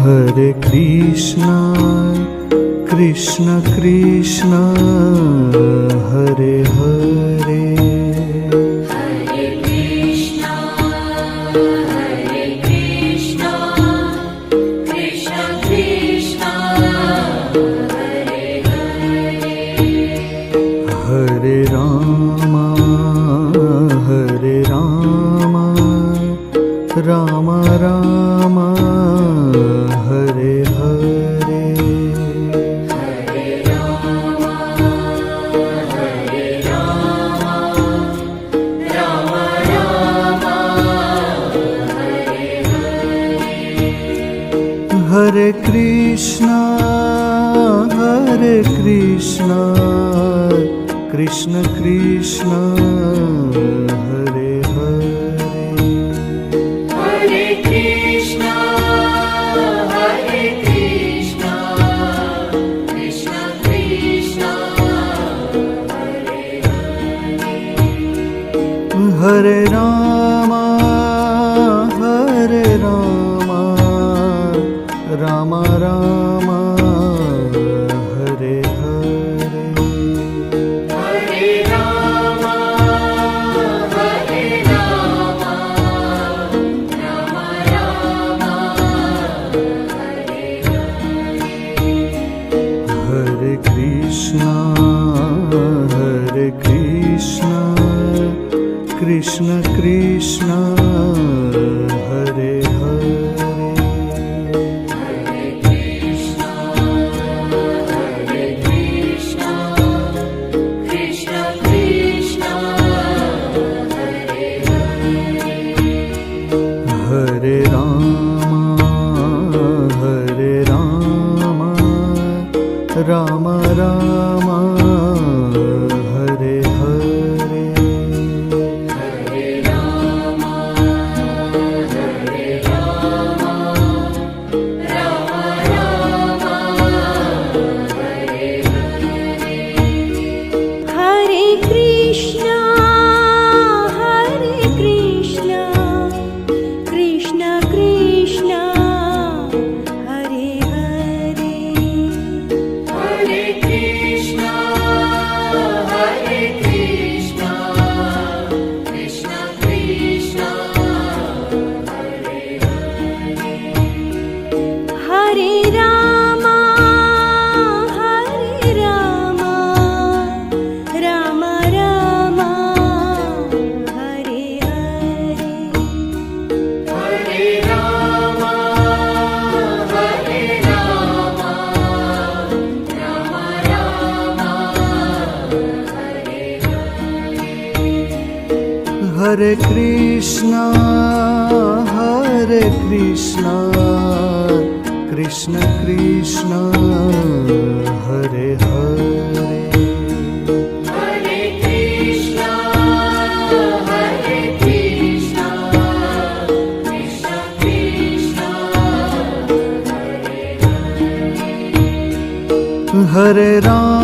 Hare Krishna, Krishna Krishna, Hare Hare. Hare Krishna, Krishna Krishna, Hare Hare. Hare Rama, Rama Rama, Hare Hare. Hare Rama, Rama Rama, Hare Hare. Hare Krishna, Krishna Krishna, Hare Hare. Hare Krishna, Krishna Krishna, Hare Hare. Hare Rama, Rama Rama, Hare Hare. Hare Rama, Rama Rama, Hare Hare. Hare Krishna, Krishna Krishna, Hare Hare. Hare Krishna, Krishna Krishna, Hare Hare. Hare Rama, Rama Rama, Hare Hare. Hare Rama, Rama Rama, Hare Hare. Hare Krishna, Krishna Krishna, Hare Hare. Hare Krishna, Krishna Krishna, Hare Hare. Hare Rama, Rama Rama, Hare Hare. Hare Rama, Rama Rama, Hare Hare. Hare Krishna, Krishna Krishna, Hare Hare. Hare Krishna, Krishna Krishna, Hare Hare. Hare Rama,